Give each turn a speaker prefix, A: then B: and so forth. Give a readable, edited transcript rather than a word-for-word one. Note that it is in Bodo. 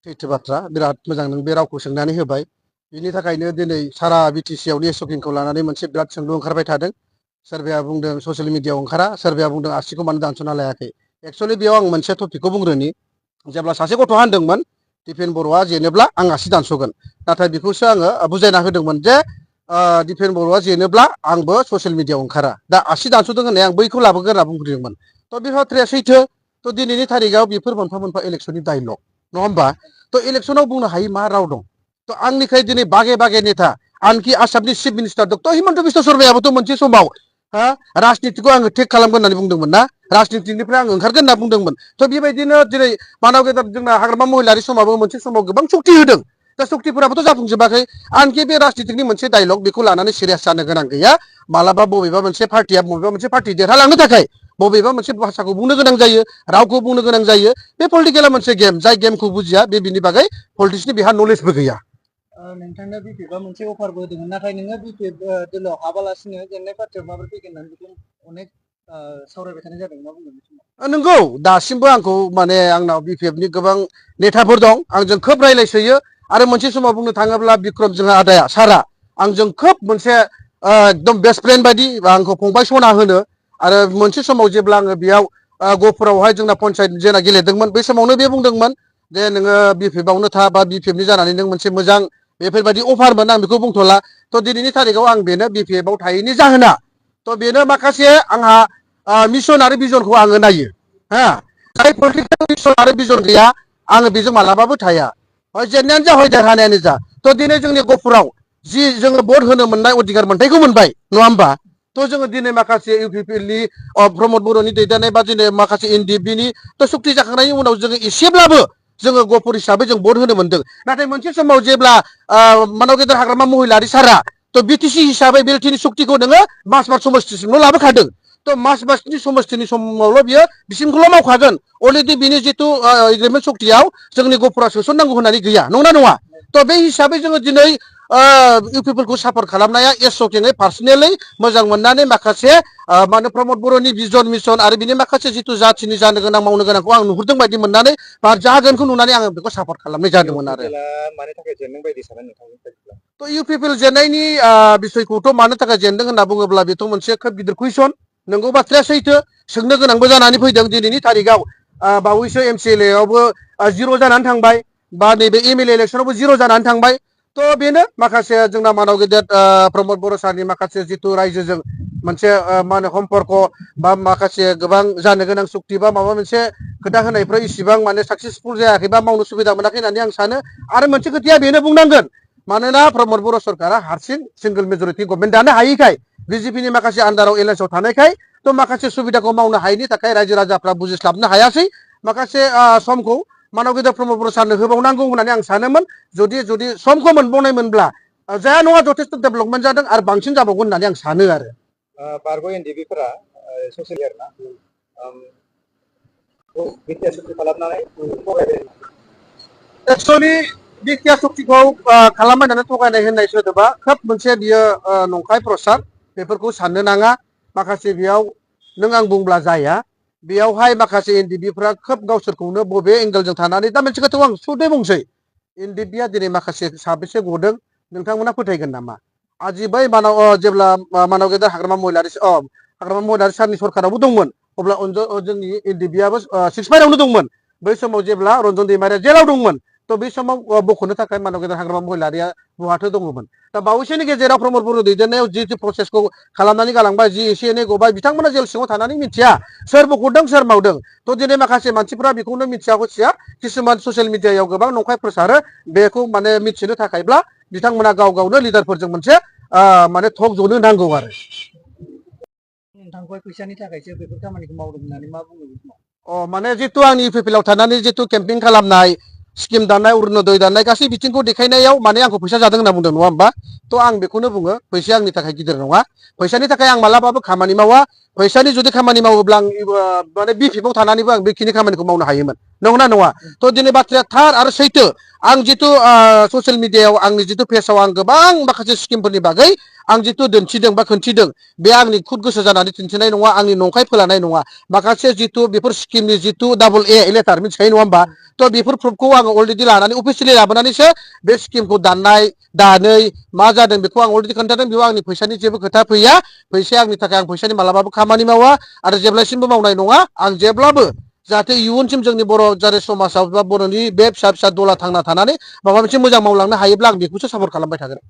A: सैथो बाथ्रा बिराद मोजां नों बे रावखौ सोंनानै होबाय बिनि थाखायनो दिनै सारा बिटिसि आवनि शकिंखौ लानानै मोनसे बिराद सोंलु ओंखारबाय थादों सोरबाया बुंदों ससियेल मिडियायाव ओंखारा सोरबाया बुंदों आसिखौ मानो दानस'ना लायाखै एक्सुवेलि बेयाव आं मोनसे टपिकखौ बुंग्रोनि जेब्ला सासे गथ'आ होनदोंमोन दिपेन बर'आ जेनोब्ला आं आसि दानस'गोन नाथाय बेखौसो आङो बुजायना होदोंमोन जे दिपेन बर'आ जेनोब्ला आंबो ससियेल मिडियायाव ओंखारा दा आसि दानस'दों होननाय आं बैखौ लाबोगोन होनना बुंग्रोदोंमोन थ' बे बाथ्राया सैथो थ' दिनैनि थारिखआव बेफोर मोनफा मोनफा इलेक्सननि डायलग नङा होमबा तो इलेक्शनाव बुंनो हायि मा राव दं तो आंनिखाय दिनै बागे बागे नेता आनखि आसामनि chief minister doctor Himanta Biswa शर्मायाबोथ' मोनसे समाव राजनितिखौ आङो टेक खालामगोन होननानै बुंदोंमोन ना राजनितिनिफ्राय आं ओंखारगोन होनना बुंदोंमोन थ' बेबायदिनो दिनै मानव गेदार जोंना हाग्रामा महिलारि समाबो मोनसे समाव गोबां सक्ति होदों दा सक्तिफोराबोथ' जाफुंजोबाखै आनखि बे राजनितिनि मोनसे डायलग बेखौ लानानै सिरियास जानो गोनां गैया मालाबा बबेबा मोनसे पार्टिया बबेबा मोनसे पार्टि देरहालांनो थाखाय बबेबा मोनसे भाषाखौ बुंनो गोनां जायो रावखौ बुंनो गोनां जायो बे पलिटिकेला मोनसे गेम जाय गेमखौ बुजिया बे बिनि बागै पलिटिक्सनि बेहा नलेजबो गैया
B: नोंथांनो बिपिएफआ मोनसे अफारबो होदोंमोन नाथाय नोङो बिपिएफ दोलोआव हाबालासिनो जेननाय पार्टियाव माबोरै फैगोन होननानै बेखौ अनेक सावरायबाय थानाय जादों मा बुंगोन
A: नंगौ दासिमबो आंखौ माने आंनाव बिपिएफनि गोबां नेताफोर दं आंजों खोब रायलायसोयो आरो मोनसे समाव बुंनो थाङोब्ला बिक्रम जोंहा आदाया सारा आंजों खोब मोनसे एकदम बेस्ट फ्रेन्ड बायदि आंखौ फंबाय सना होनो आरो मोनसे समाव जेब्ला आङो बेयाव गहपुरावहाय जोंना पन्सायत जेना गेलेदोंमोन बै समावनो बे बुंदोंमोन जे नोङो बिपिएफआवनो था बा बिपिएफनि जानानै नों मोनसे मोजां बेफोरबायदि अफारमोन आं बेखौ बुंथ'ला थ' दिनैनि थारिखआव आं बेनो बिपिएफआव थायैनि जाहोना थ' बेनो माखासे आंहा मिशन आरो भिजनखौ आङो नायो हा जाय पलिटिकेल मिशन आरो भिजन गैया आङो बेजों मालाबाबो थाया हय जेननायानो जा हय देरहानायानो जा थ' दिनै जोंनि गहपुराव जि जोङो भट होनो मोननाय अधिकार मोन्थायखौ मोनबाय नङा होमबा थ' जोङो दिनै माखासे इउपिपिएलनि प्रमद बर'नि दैदेननाय बा दिनै माखासे एनडिएफबिनि थ' सुक्ति जाखांनायनि उनाव जोङो एसेब्लाबो जोङो गहपुर हिसाबै जों भट होनो मोनदों नाथाय मोनसे समाव जेब्ला मानव गेदेर हाग्रामा महिलारि सारा थ' बिटिसि हिसाबै बेलटिनि सुक्तिखौ नोङो मासबाद समस्तिसिमल' लाबोखादों थ' मासबादनि समस्तिनि समावल' बियो बिसिमखौल' मावखागोन अलरेडि बिनि जिथु एग्रिमेन्ट सक्तियाव जोंनि गहपुरा सोसननांगौ होननानै गैया नंना नङा थ' बे हिसाबै जोङो दिनै इउपिपिएलखौ सापर्ट खालामनाया एसकेङै पार्सनेलि मोजां मोननानै माखासे माने प्रमद बर'नि भिजन मिशन आरो बिनि माखासे जिथु जाथिनि जानो गोनां मावनो गोनांखौ आं नुहुरदों बायदि मोननानै बा जागोनखौ नुनानै आङो बेखौ सापर्ट खालामनाय जादोंमोन आरो थ' इउपिपिएल जेननायनि बिसयखौथ' मानो थाखाय जेनदों होनना बुङोब्ला बेथ' मोनसे खोब गिदिर कुइसन नोंगौ बाथ्राया सैथो सोंनो गोनांबो जानानै फैदों दिनैनि थारिखआव बावैसो एमसिएलए आवबो जिर' जानानै थांबाय बा नैबे एमएलए इलेक्सनावबो जिर' जानानै थांबाय थ' बेनो माखासे जोंना मानव गेदेर प्रमद बर' सारनि माखासे जिथु रायजोजों मोनसे मा होनो सम्पर्क बा माखासे गोबां जानो गोनां सुक्ति बा माबा मोनसे खोथा होनायफ्राव इसिबां माने साक्सेसफुल जायाखै बा मावनो सुबिदा मोनाखै होननानै आं सानो आरो मोनसे खोथाया बेनो बुंनांगोन मानोना प्रमद बर' सरकारा हारसिं सिंगोल मेजरिटि गभर्नमेन्ट दानो हायैखाय बिजेपिनि माखासे आन्दाराव एलायन्सआव थानायखाय थ' माखासे सुबिदाखौ मावनो हायैनि थाखाय रायजो राजाफ्रा बुजिस्लाबनो हायासै माखासे समखौ मानव गेदेर प्रमद बर' सारनो होबावनांगौ होननानै आं सानोमोन जुदि समखौ मोनबावनायमोनब्ला जाया नङा जथेस्थ' डेभेलपमेन्ट जादों आरो बांसिन जाबावगोन होननानै आं सानो आरो
B: बारग' एनडिएफबिफोरा ससियेल आरोना बिटिआर सुक्ति खालामनानै
A: एक्सुवेलि बिटिआर सुक्तिखौ खालामबाय होननानै थगायनाय होननाय सोदोबा खोब मोनसे बियो नंखाय प्रसाद बेफोरखौ साननो नाङा माखासे बेयाव नों आं बुंब्ला जाया बेयावहाय माखासे एनडिएफबिफ्रा खोब गावसोरखौनो बबे एंगेलजों थानानै दा मोनसे खोथाखौ आं सुदै बुंसै एनडिएफबिया दिनै माखासे साबेसे गदों नोंथांमोना फोथायगोन नामा आजि बै जेब्ला मानव गेदेर हाग्रामा महिलारि सारनि सरकारावबो दंमोन अब्ला जोंनि एनडिएफबियाबो सिक्समाइलावनो दंमोन बै समाव जेब्ला रन्जन दैमारिया जेलाव दंमोन थ' बै समाव बख'नो थाखाय मानव गेदेर हाग्रामा महिलारिया बहाथो दङमोन दा बावैसोनि गेजेराव प्रमद बर' दैदेननायाव जि प्रसेसखौ खालामनानै गालांबाय जि एसे एनै गबाय बिथांमोना जेल सिङाव थानानै मिथिया सोर बख'दों सोर मावदों थ' दिनै माखासे मानसिफ्रा बेखौनो मिथिया हसिया किसुमान ससियेल मिडियायाव गोबां नंखाय प्रसारो बेखौ माने मिथिनो थाखायब्ला बिथांमोना गाव गावनो लिडारफोरजों मोनसे माने टक जनो नांगौ आरो
B: नोंथांखौ फैसानि थाखायसो बेफोर खामानिखौ मावदों होननानै मा बुङो
A: माने जितु आंनि इउपिपिएलआव थानानै जितु केम्पिं खालामनाय स्किम दाननाय अरुनदय दाननाय गासै बिथिंखौ देखायनायाव माने आंखौ फैसा जादों होनना बुंदों नङा होमबा थ' आं बेखौनो बुङो फैसाया आंनि थाखाय गिदिर नङा फैसानि थाखाय आं मालाबाबो खामानि मावा फैसानि जुदि खामानि मावोब्ला आं माने बिपिएफआव थानानैबो आं बेखिनि खामानिखौ मावनो हायोमोन नंगौना नङा थ' दिनै बाथ्राया थार आरो सैथो आं जिथु ससियेल मिडियायाव आंनि जिथु पेजाव आं गोबां माखासे स्किमफोरनि बागै आं जिथु दिन्थिदों बा खोन्थिदों बे आंनि खुद गोसो जानानै दिन्थिनाय नङा आंनि नंखाय फोलानाय नङा माखासे जिथु बेफोर स्किमनि जिथु डाबल ए लेटार मिथिखायो नङा होमबा थ' बेफोर प्रुफखौ आङो अलरेडि लानानै अफिसियेलि लाबोनानैसो बे स्किमखौ दानै मा जादों बेखौ आं अलरेडि खोन्थादों बेयाव आंनि फैसानि जेबो खोथा फैया फैसाया आंनि थाखाय आं फैसानि मालाबाबो खामानि मावा आरो जेब्लासिमबो मावनाय नङा आं जेब्लाबो जाहाथे इयुनसिम जोंनि बर' जारि समाजाव बा बर'नि बे फिसा फिसा दला थांना थानानै माबा मोनसे मोजां मावलांनो हायोब्ला आं बेखौसो सापर्ट खालामबाय थागोन